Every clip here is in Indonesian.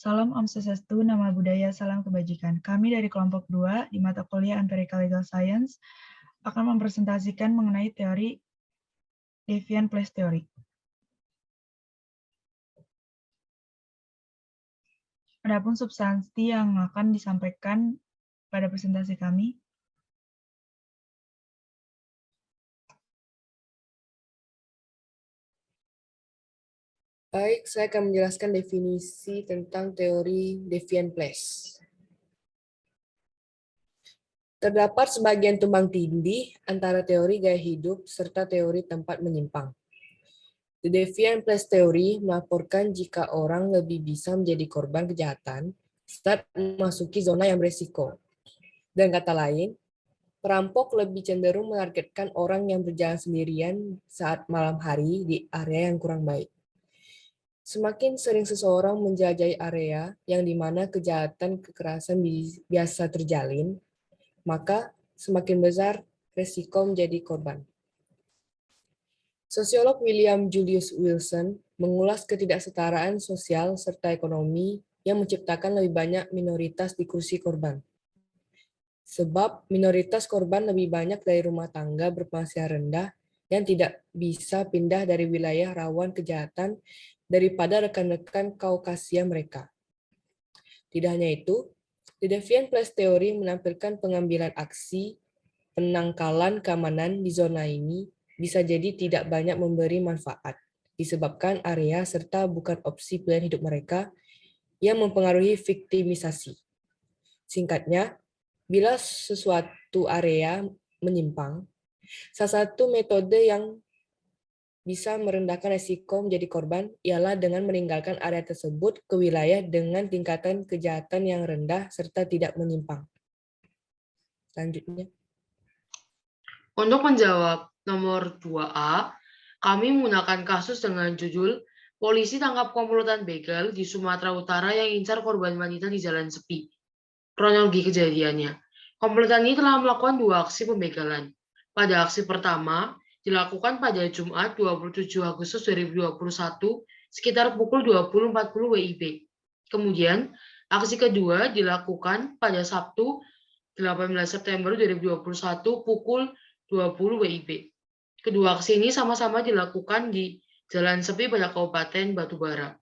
Salam Om Swastiastu, Nama Budaya, Salam Kebajikan. Kami dari kelompok 2 di mata kuliah Empirical Legal Science akan mempresentasikan mengenai teori Deviant Place Theory. Adapun substansi yang akan disampaikan pada presentasi kami. Baik, saya akan menjelaskan definisi tentang teori deviant place. Terdapat sebagian tumpang tindih antara teori gaya hidup serta teori tempat menyimpang. The Deviant Place Theory melaporkan jika orang lebih bisa menjadi korban kejahatan saat memasuki zona yang beresiko. Dan kata lain, perampok lebih cenderung menargetkan orang yang berjalan sendirian saat malam hari di area yang kurang baik. Semakin sering seseorang menjelajahi area yang dimana kejahatan kekerasan biasa terjalin, maka semakin besar resiko menjadi korban. Sosiolog William Julius Wilson mengulas ketidaksetaraan sosial serta ekonomi yang menciptakan lebih banyak minoritas di kursi korban. Sebab minoritas korban lebih banyak dari rumah tangga berpenghasilan rendah yang tidak bisa pindah dari wilayah rawan kejahatan daripada rekan-rekan Kaukasia mereka. Tidak hanya itu, The Deviant Place Theory menampilkan pengambilan aksi penangkalan keamanan di zona ini bisa jadi tidak banyak memberi manfaat, disebabkan area serta bukan opsi pilihan hidup mereka yang mempengaruhi viktimisasi. Singkatnya, bila sesuatu area menyimpang, salah satu metode yang bisa merendahkan resiko menjadi korban ialah dengan meninggalkan area tersebut ke wilayah dengan tingkatan kejahatan yang rendah serta tidak menyimpang. Selanjutnya. Untuk menjawab nomor 2A, kami menggunakan kasus dengan judul Polisi tangkap komplotan begal di Sumatera Utara yang incar korban wanita di Jalan Sepi. Kronologi kejadiannya. Komplotan ini telah melakukan 2 aksi pembegalan. Pada aksi pertama, dilakukan pada Jumat 27 Agustus 2021 sekitar pukul 20.40 WIB. Kemudian, aksi kedua dilakukan pada Sabtu 18 September 2021 pukul 20 WIB. Kedua aksi ini sama-sama dilakukan di Jalan Sepi pada Kabupaten Batubara.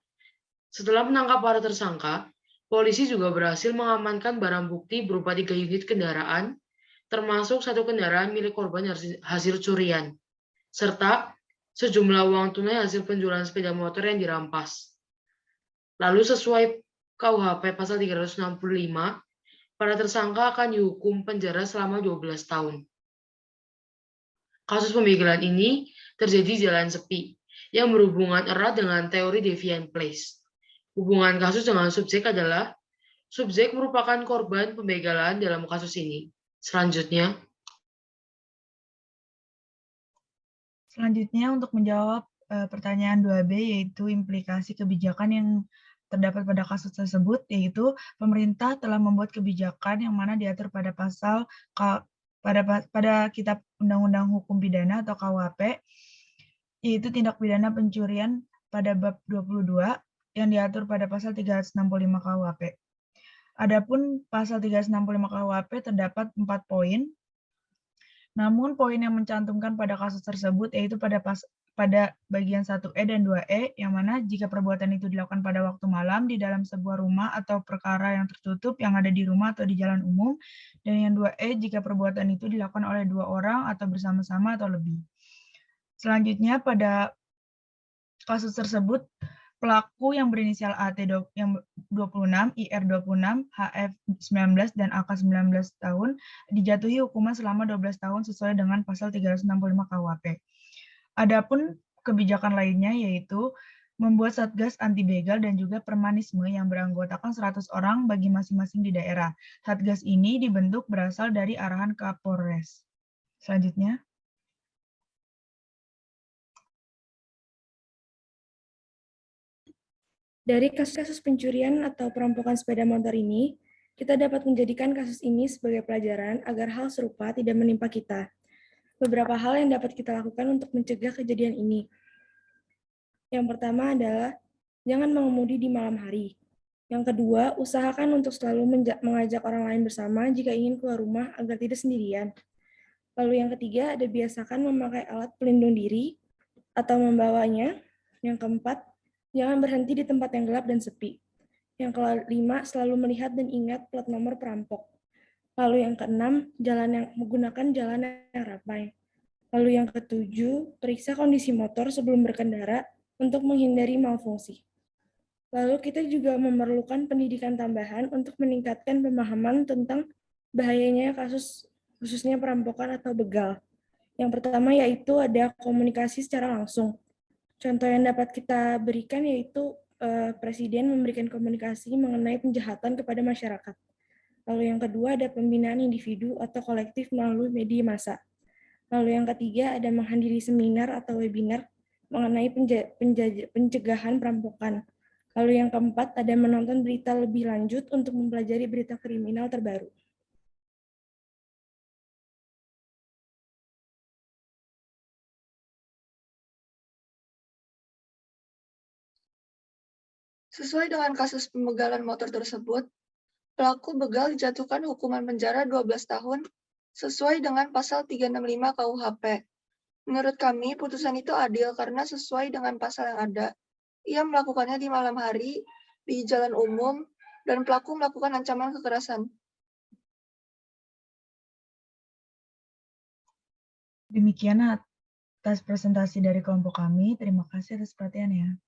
Setelah menangkap para tersangka, polisi juga berhasil mengamankan barang bukti berupa 3 unit kendaraan, termasuk 1 kendaraan milik korban hasil curian, serta sejumlah uang tunai hasil penjualan sepeda motor yang dirampas. Lalu sesuai KUHP pasal 365, para tersangka akan dihukum penjara selama 12 tahun. Kasus pembegalan ini terjadi di Jalan Sepi, yang berhubungan erat dengan teori Deviant Place. Hubungan kasus dengan subjek adalah subjek merupakan korban pembegalan dalam kasus ini. Selanjutnya Untuk menjawab pertanyaan 2B, yaitu implikasi kebijakan yang terdapat pada kasus tersebut, yaitu pemerintah telah membuat kebijakan yang mana diatur pada pasal pada Kitab Undang-Undang Hukum Pidana atau KUHP, yaitu tindak pidana pencurian pada bab 22 yang diatur pada pasal 365 KUHP. Adapun pasal 365 KUHP terdapat 4 poin. Namun poin yang mencantumkan pada kasus tersebut yaitu pada bagian 1E dan 2E, yang mana jika perbuatan itu dilakukan pada waktu malam di dalam sebuah rumah atau perkara yang tertutup yang ada di rumah atau di jalan umum, dan yang 2E jika perbuatan itu dilakukan oleh 2 orang atau bersama-sama atau lebih. Selanjutnya pada kasus tersebut, pelaku yang berinisial AT yang 26, IR 26, HF 19, dan AK 19 tahun dijatuhi hukuman selama 12 tahun sesuai dengan pasal 365 KUHP. Adapun kebijakan lainnya yaitu membuat Satgas Anti Begal dan juga Permanisme yang beranggotakan 100 orang bagi masing-masing di daerah. Satgas ini dibentuk berasal dari arahan Kapolres. Selanjutnya. Dari kasus-kasus pencurian atau perampokan sepeda motor ini, kita dapat menjadikan kasus ini sebagai pelajaran agar hal serupa tidak menimpa kita. Beberapa hal yang dapat kita lakukan untuk mencegah kejadian ini. Yang pertama adalah, jangan mengemudi di malam hari. Yang kedua, usahakan untuk selalu mengajak orang lain bersama jika ingin keluar rumah agar tidak sendirian. Lalu yang ketiga, ada biasakan memakai alat pelindung diri atau membawanya. Yang keempat, jangan berhenti di tempat yang gelap dan sepi. Yang kelima, selalu melihat dan ingat plat nomor perampok. Lalu yang keenam, menggunakan jalan yang ramai. Lalu yang ketujuh, periksa kondisi motor sebelum berkendara untuk menghindari malfungsi. Lalu kita juga memerlukan pendidikan tambahan untuk meningkatkan pemahaman tentang bahayanya kasus khususnya perampokan atau begal. Yang pertama yaitu ada komunikasi secara langsung. Contoh yang dapat kita berikan yaitu Presiden memberikan komunikasi mengenai penjahatan kepada masyarakat. Lalu yang kedua ada pembinaan individu atau kolektif melalui media massa. Lalu yang ketiga ada menghadiri seminar atau webinar mengenai pencegahan perampokan. Lalu yang keempat ada menonton berita lebih lanjut untuk mempelajari berita kriminal terbaru. Sesuai dengan kasus pembegalan motor tersebut, pelaku begal dijatuhkan hukuman penjara 12 tahun sesuai dengan pasal 365 KUHP. Menurut kami, putusan itu adil karena sesuai dengan pasal yang ada. Ia melakukannya di malam hari, di jalan umum, dan pelaku melakukan ancaman kekerasan. Demikian atas presentasi dari kelompok kami. Terima kasih atas perhatiannya.